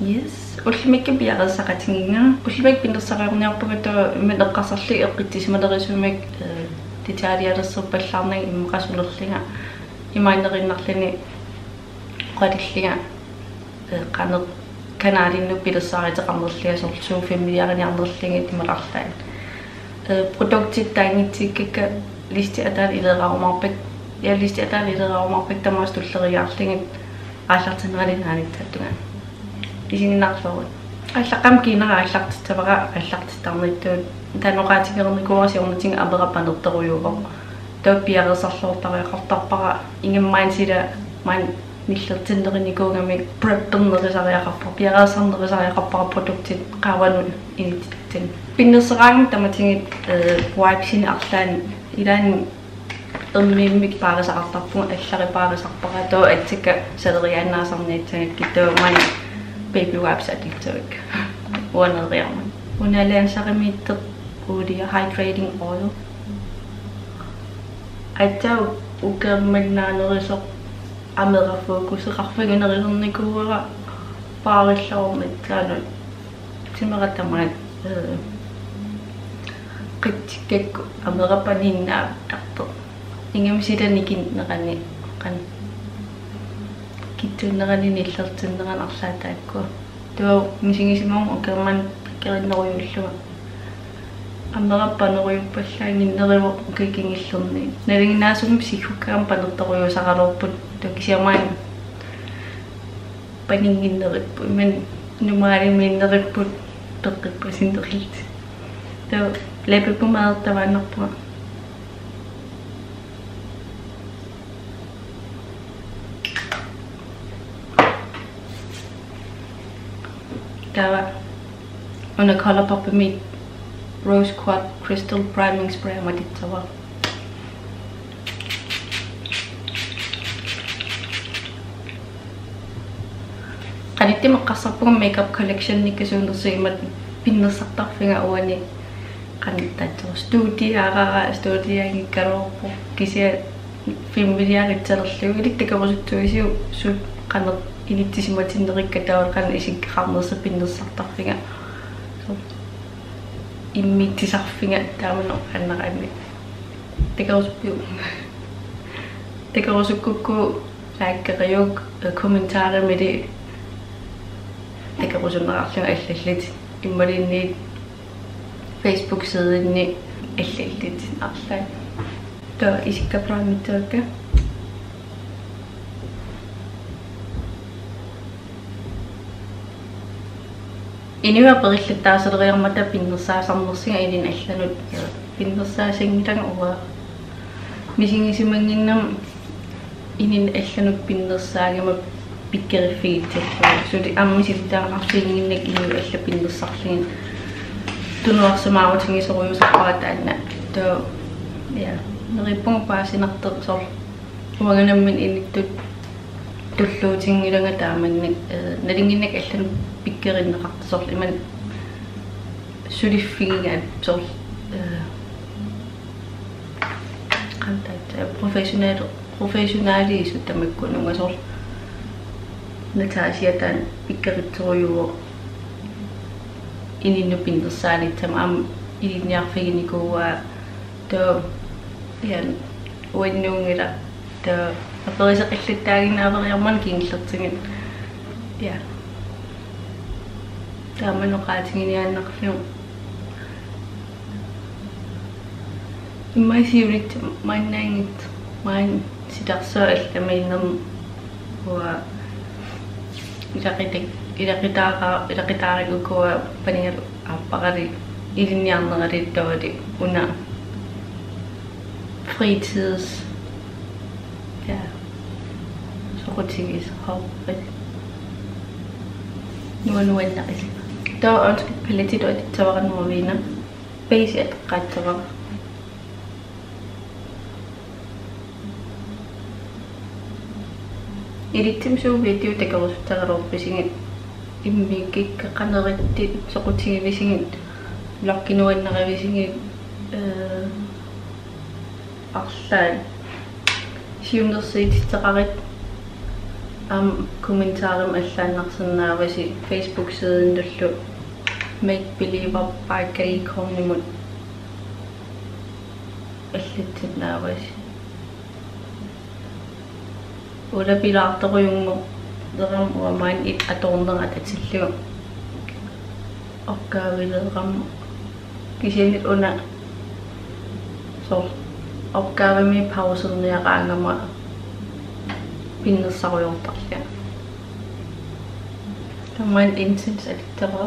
Yes. Ullimikki piaqassaqatinginga. Ullimik pinnersaqarniarpugata meneqqasarli eqqittismalerisumek titaalialerserpallarnagi immeqasulerlinga imainnerinnarlini qadillinga qaner kanaalinnu pilersaariteqarnerliasorlu familiariarnerlingi timerarlaan produktit taangitsikka listi ataal ilerarumarpak ja listi ataal ilerarumarpak tamastulleriaarlingit ааллартинералинаанитсаттунга исиннарлорут аллаққам кинера аллартиттавара аллартиттарнитtuut таноqaатигерникуарсиорнутинга аперапанертеруйуувоқ тааппиарерсарлуортариақартарпара ингаммаансила маан ниллертиннеринникуугами преппернерисариақарпа пиараасарнерисариақарпара продуктит qaавану иниттиттин пиннерсераангам таматингит вайпсини арлаани илаани миммик паарисақартарпуга алларипаарисарпара тоо атсика салериаанаасарниитсагит киттаа май baby wipes атиттуик уанериарма уналаансаримииттер уулиа hydrating oil аттау укерманнаанерисо амера фокусеқарфагинерилерникууара паариллаормиттаанут тимератамаат қиттиккакку амерапаниннаа арто ингамсиланикин нерани қан киттуннеранини иллертиннеранарлаатаакку туа мисигисимаум окерман пиккериннеруйуллуга аммераппанеруйуппаллаангиннериво кикингиллерни налингинаасум сихуккаам панертеруйусақалуурпут токисиамаан панингиннериппу иман нумаалимииннериппут пеққиппасиндерлит таа леппумаартавааннарпуга Tava on a color pop meat rose quartz crystal priming spray amaditsawa qanitti meqqassarpuga makeup collection nikkasuunersiimat pinnersartarfinga uani qanittaatsu studiaangikkaluorpu kisia filmiliaritsalerlugu iliktakarusuttuisiu suut qaner inittisimatinnerikke taawalqan isikqarnersa pinnersartarfinga immittisarfinga taamano annaqaami takarusukku laakkeriuk kommentaare med det takarusunnerarlunga allallit immalinni Facebook sideinni allallit arlaan ta isikkapraamittaakka Inuwa perillitaaseleriarmata pinnersaasarnersiga ilin allanut pinnersaasingilanga uwa misingisimanginnam inin allanut pinnersaagama pikkerifigitillu suli ammisillitaaqarsiinginnak inu alla pinnersarlingin tunuarsamaawatingisoruyusarparataanna too ja nerippunga paasinartersor uanganammin inittut tulluutingilanga taamannak nalinginnak allan pikkerinneqartisorl iman suliffigigaat sorl qantaat professionaaliisut tamakkununga sorl nataasiataan pikkeritterujuo ininnu pinnersaalittama am ilinniarfiginikuua too yan uannuungila too aperiseqillittaaginnaaveriarman kiingillertingit ja taamanoqaatinginiaannaqliu immaisiunit maannaangit maan sitarsaa allamainnam ua ilaqitaarikukua paningalu aappaqali ilinniarneralittavali una fritids ja soqutigiis hawqit nuanuannaqis too onski paletit otittavarannuaviina base atqaattavara Irittimsuu video takarusuttaralorpisingit immiikikka qanerittit soqutigivisingit laqqinuannaqavisingit arlaan siunersiititteqarit kommentarum allanarsernaavasi Facebook sidendullu make believer paakalikornimut allitsinnaavasi ulla pilaartoruyungu leram uamain it atornerat atillu orkaavileram kisinit una so opgavemi pauserniaqaangama pinnersarujortarlia tamman intens alittera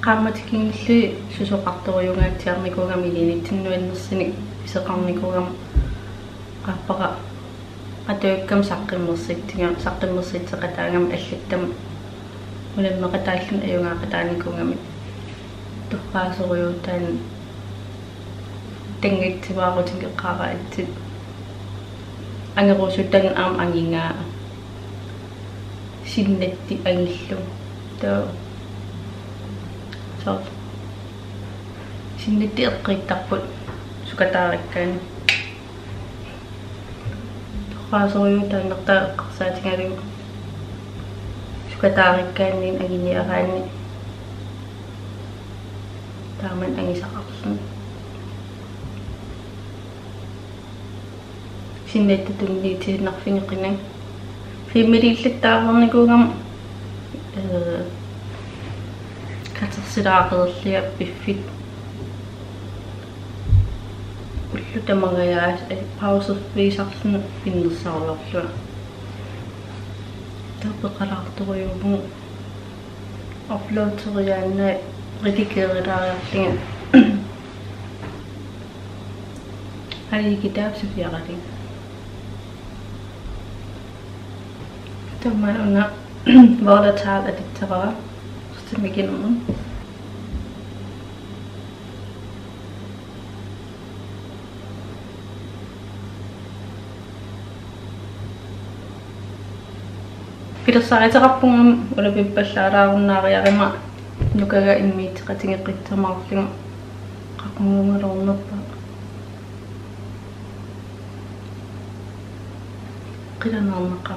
qammatikinglli susoqartoruyungaatiarnikugamilinitinnuannersinik iseqarnikugam qaappaqa atuukkam saqqimmersiitteqataangam allittam ulammeqataallun ayungaaqataannikugami torqaaseruyuutaan tangittivaaqutigeqqaaraatsit angerusuttan angingaa sinnatti angillu too so sinnatti eqqittarput sukataarikkaani torqaaseruyuutaan nertaaqarsaatigalu sukataarikkaanniin aginiaraanni taaman angisaqarsun sinnattutunniitiinarfingeqinang qimmilillаттаарnerникугам katersilaaqerlia piffit ullu tamagayaas pause viisarlun pinnersarulorlua tappeqalaartoruyuumu uploadteriaanna redigeerilaariarlinga alikitab sufiaqaling tamman una volatile adittera stemmiginnermun pilersaritaqarpungam ulapippallaalaarunnaariarima nukaga immiitteqatingeqqittermaarlinga qaqungungalornerpa qilanarneqa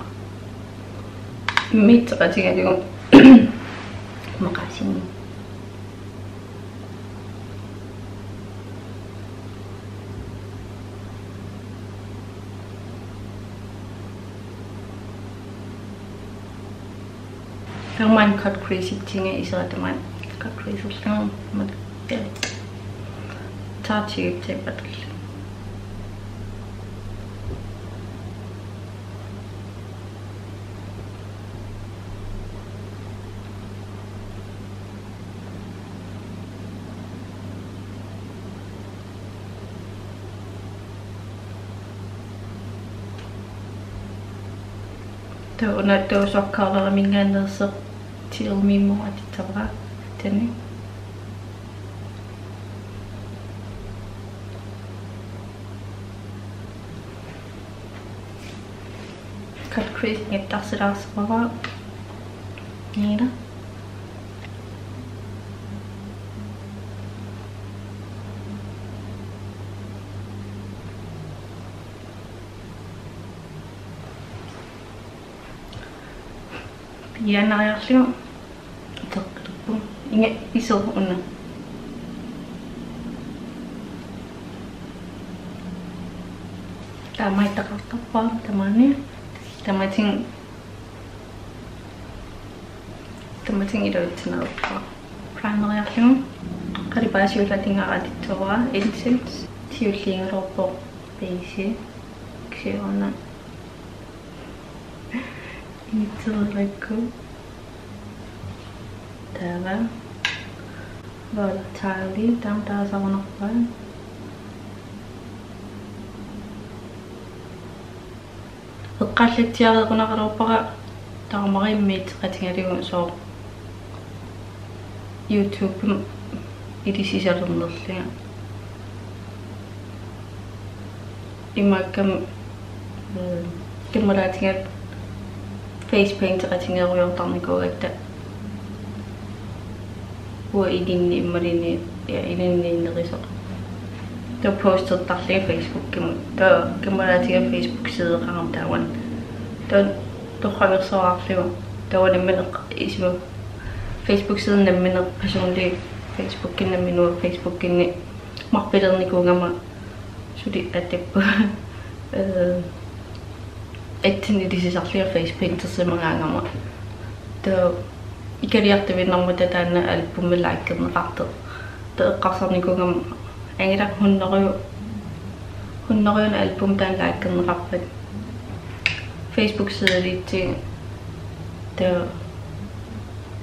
immiitteqatingalugu maqasinni Taman cut crazy tinga isa taman cut crazy usang mat tachi tepat Una dos of color mingan so til mimo atitara teni cut crease ngetasras bawa nira Yan ayarlıyor. Takırpım. Yine iso onu. Tamay takartapa tamani. Tamating ito tinalpa. Primer ayarlıyor. Karibas yung lating akaditowa. Incense. Tiyuling ropo. Base. Kasi ona. Ito like Tara volatile tam tasawanakpa eqqallatiareequnaqaruuppaqa taqamaqimmiitteqatingaligu so YouTube idisisalernerlinga imakkam kimmalaatigat face paint qatingeruyortarnikuugatta uwa idinni immalini ya ininniinneqisoq Der postet der i Facebook kan man da til Facebook side om der var der har så aflever der var det med i Facebook siden der med personligt Facebook kan nemlig nu Facebook kan mag bedre end gå gamma så det er det på et ting det er så flere Facebook så så mange gange der ikke rigtig ved når det der album med like den rettet der qasarni kungam angira hunnaru album dan like den rappet Facebook side lidt til der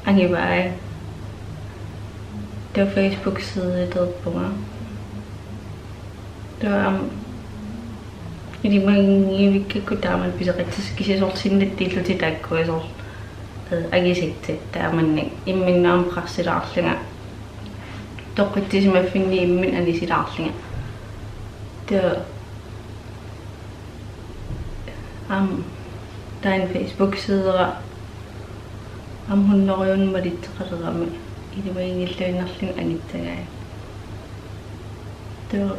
angibai der Facebook side der på mig der i de mange vi kan gå der man bisa rigtig skal så sin lidt del til der går så agisigt der man i min navn praksis der længere det som jeg finder i min af disse dagslinger der der er en Facebook side hun når jo en lidt træder med i det var egentlig det næsten andet der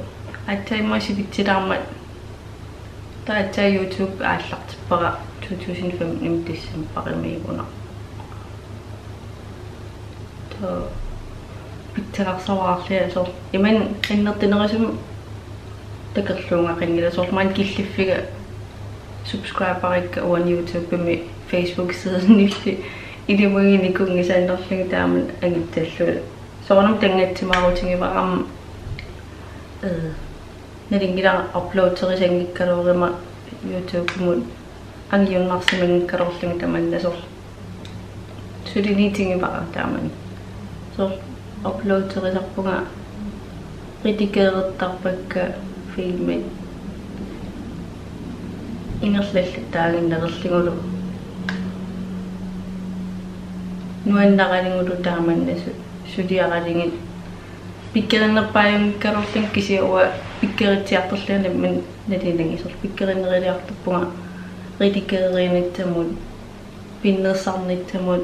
at tage mig sig til der er til YouTube er lagt bare 2015 december med under der bitter så aflever så jamen ender det noget som der kan slå mig ringe så man gildt fik subscriber ikke over YouTube med Facebook siden nylig i det var egentlig kun i sender ting der men ikke så når man tænker til mig og tænker bare når det ikke der upload til regeringen kan du med YouTube mod angiver maksimum kan du slænge der man så det lige ting bare der men så upload til resultater redigeret der filmen ingerslet dagen der slingo nu enda ringo der man så de er ringen pikiran pa yung karoting kasi o pikiran teater sila men nadiling so pikiran rin ako po nga redigeret ito mo pinasan ito mo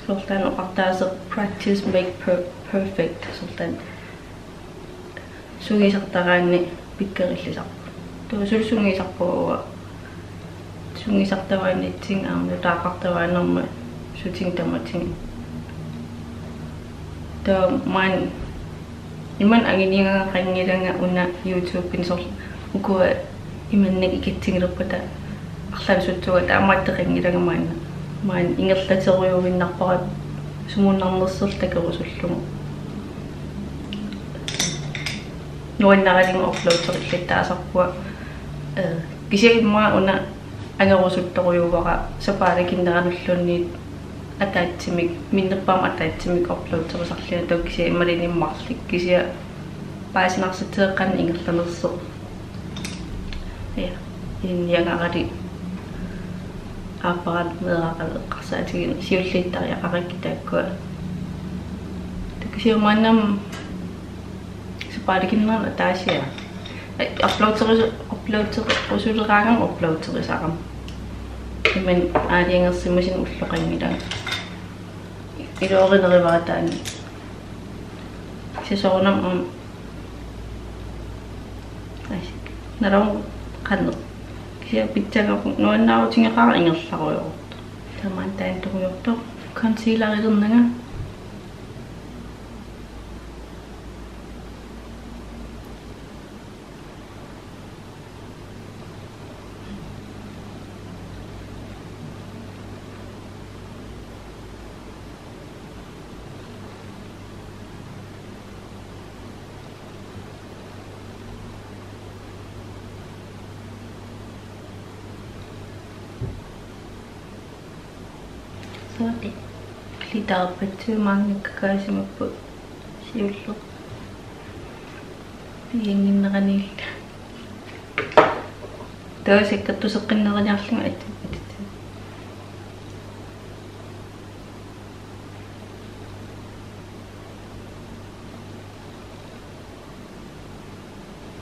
sultan after practice make perfect sultan sungi saktaran ni pikiran sila to sungi sakpo sungi saktawan ni ting ang natakaktawan ng shooting tamating the man iman ang ini nga kanya nga una YouTube pinsol ko iman nagikiting pada aklan suto at amat kanya nga man ingat ta sa ko win nakpa sumunang nosol ta ko sulong noon na ring upload sa kita sa ko kasi mga una ang ako suto ko yung baka sa pare kindahan ni attachment minna pam attachment upload sa sakya to kasi marini maslik kasi pas nakita kan ingat lang so in yang agadi apa kasi siulit tayo kakakita ko kasi manam sa parikin na natasya upload sa usurangan upload sa kam men ada yang semuanya usulkan midang itu orang dari bawatan seseorang narang kan siya bicara noon na ako tinggal kang ingat sa ko teman tayo tuyok to kan sila rin na nga Kita betul mana kekasih meput siulok ingin nakanil terus ikatusakin na kanya lang ito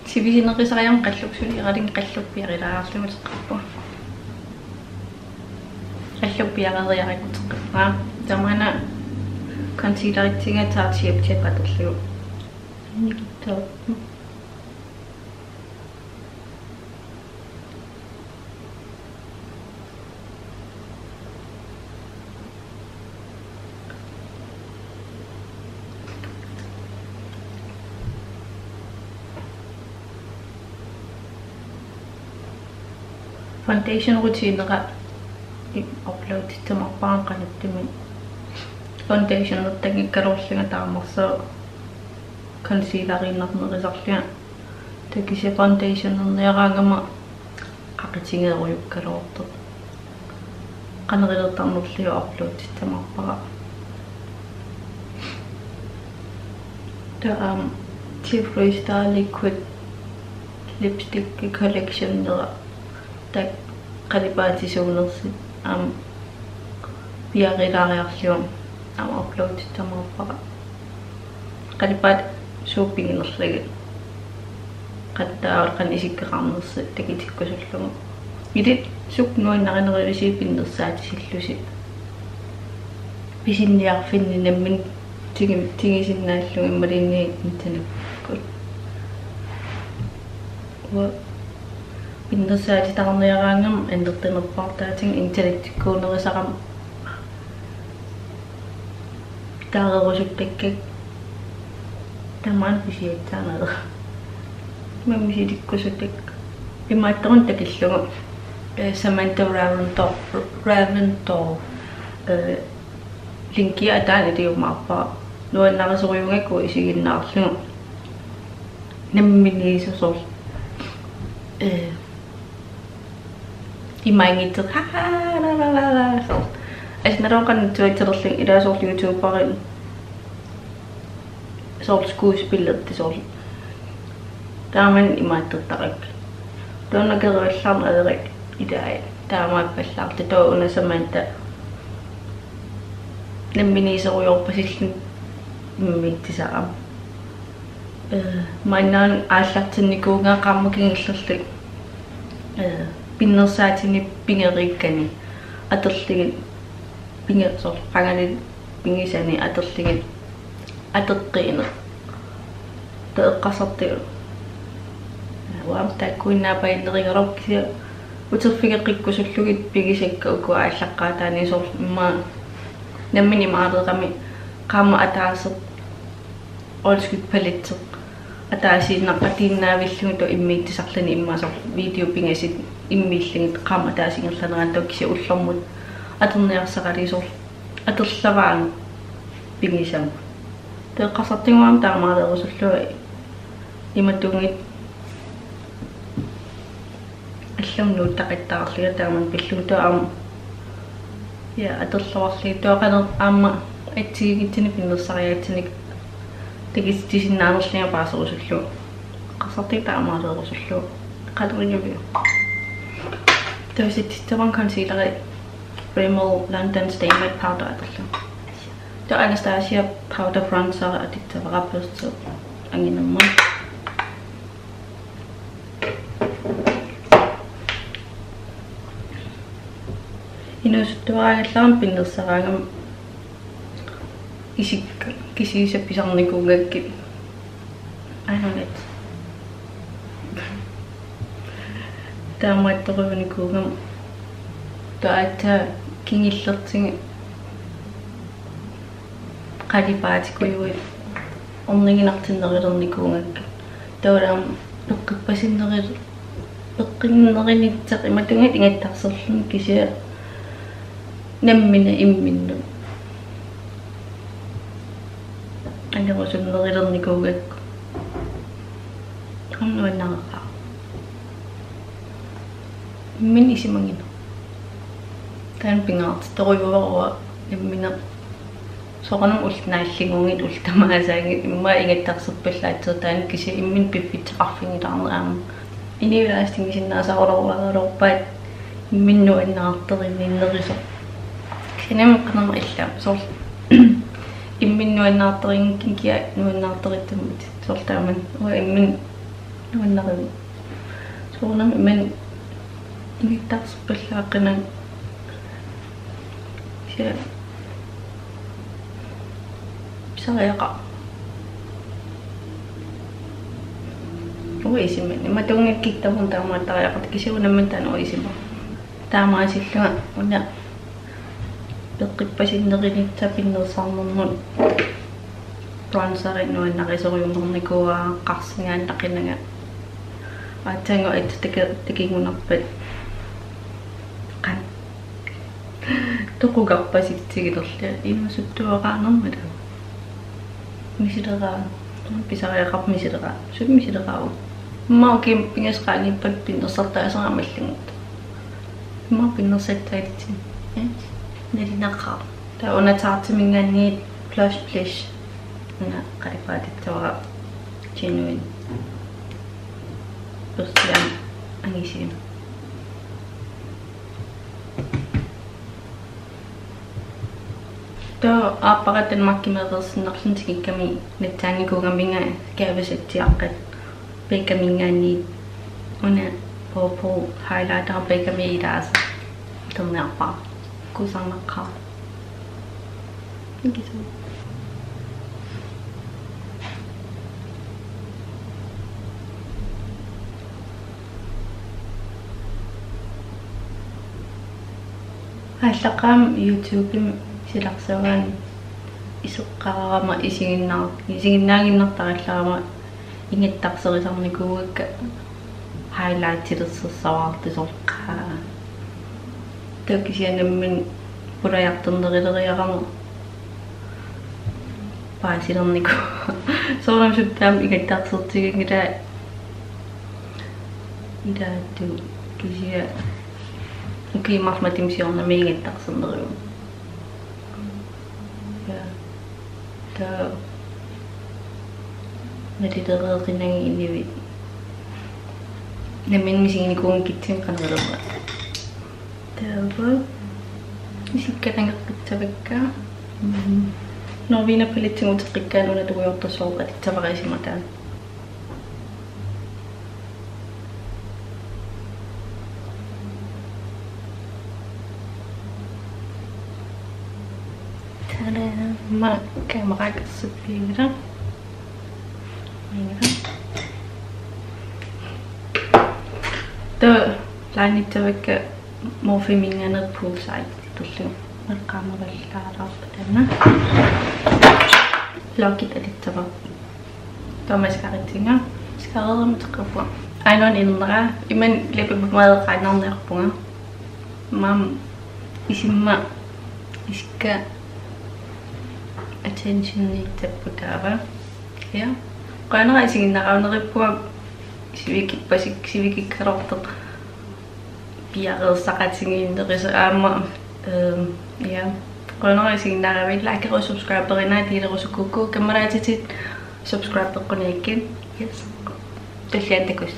sibihin na kasi kayang kaslok suli karing kaslok piya kaya kasi masakap po kaslok piya kaya kaya kutsakap ha zamana consider tinga ta chip chip at the show. foundation routine-qa upload tamarpaan qanattimin foundation uttagikkalorlinga taamarso concealer-innernerisarlua takisi foundation erniaraangama qaqitingeeruyukkalorto qanerilertarnerliu upload tamarpara Tivoli Star Liquid lipstick collection nera tak qalipaatissuunersit piarilariarluum upload tamarpara qalipaat shoppinginerlagi qattaawal qan isikkeqarnersit takitikkusullugu idit suknuinnarineriisi pinnersaatisillusi pisinniarfinni nammin tingisinnaallung immalinni intanakkut wa pinnersaati tarniaraangam andertinerpartaating intellektikkuunerisaqam taarerusuttakkak tamaan pisiattaanera mammisidikkusuttak imaattarun takillugu Samantha Raventor linkia ataan itiumaappa nuannarisoruyungakku isiginnaarlugu namminiisusor imaingitteq la asnaroqan tuiterlerling ilaasor youtuberin sort skuespillertisor taaman imaattertarak tuannakeruallarnerik idaai taamaappallaarta tuuna Samantha namminiisoruyorpasillun immittisaram mainaan aallartinnikuungaa qaammakingillerlik pinnersaatini pingeriikkani aterligit pingersor qangalit pingisani aterligit ateqqiiner teeqqasartigu waam taakkuinnaapainnerigarokkisia uterfigeqikkusullugit pigisakka uku aallaqqaataani sor imma nammini maareqami qaama ataaseq olskut palitseq ataasiinnaqqatiinnaavillungu immiittisarlani immaasor video pingasit immiillingit qaama ataasingerlaneraan tokkisi ullermut aterniarsaqalisor aterlavaang pingisam teeqqasartinguam taamaareerusullua imatungit allumnuut taqittaarliga taaman pilluntuam ja aterlawarli tuaqaner aamma atsigitini pinnersariaatinik takistisinnaanерliga paaserusullu qassarti taamaareerusullu qadrigivi tavisittitavan concealer Rimmel London Stay Matte Powder aterlu tu Anastasia powder bronzer atittavarapustu anginamma inusuttuaangallaram pinnersaraangam isikka kisiisappisarnikuugakkit ainonet taamaattorunikuugam taata kingillertingi qalipaatikuyuit orninginartinnerilernikuungakka taulam peqqippasinnerit imatungit ingattarserlun kisia nammina imminnu angerusunnerilernikugakku annuannaraqa min isimangina taan pingaart toruyuverua nammina soqanum ultnaallingungit ultamaasaangit imma ingattarserpallaatsertaan kisia immin piffitteqarfingilaarneram iniulaastingisinnaasaqolorulorpaat imminnu annaarterinninnerisor kinamqanama illa sor imminnuannaarterinkinkia nuannaarterittamut sortaaman wa immin nuannarimi soornam imman ingittarserpallaaqqinan sia sariaqa uisimman imatungikkittamun taamaatariaqat kisiunamman taan uisimma taamaasilluga una peqqippasinnerilitsa pinnersarnermut bronzerin nuannarisoruyumernikuaa qarsingaan taqinaga aatsangu takingunarpat toqugaqpasitsigilerla inusuttuaqaarnermala misileraa pisariaqarp misileraa sut misileraa maa kimpingasqaanippat pinnersartaaseraamallangut maa pinnersattaalitsin nalinaqqa ta unataartimingaanniit flash flash na qaipaatittawara genuine persian angisina to apparaten makkimerersnerluntigikkami natsaangikuugaminga kaavasattiaqqat peikamingaanni una popo highlighter peikami idaas ternearpa kusarnaqqa ingisu allaqaam youtube silaqsavaan isuqqararama isinginnaanginnartarallarama ingittaqserisarnikuugakka highlightilersersawaartisorqaa takisianammin pulajarternerileriyarama paasilerniku soornam suttaam igattaqsertigingila idaattu kisia ukiimarmatimsiornami ingittaqsernerium natidereerinangi inivit namin misinginikuun kitsin qanererma taava isikkatangeqqitsavakka norvina palitsinguteqqikkaan unatuguyortorsorqatitsavaraisimataan ma kamera kesepiira to laanittavakka morfiminganer poolside tullu meqqaamerallaalаарpatanna logit alittava tomaskaritsinga skareermiteqqapua ainon innera iman lepimaadeqaanarnerpunga mam isimma isikka attention niittapputaava ja qaanera isinginnaqaunerippuga sivikikkarorteq piareersaqatingiinnerisa aamma ja qaanera isinginnaqavit like og subscriberina tiilerusukukku kameraatitit subscribe peqquniakkin yes talliantakus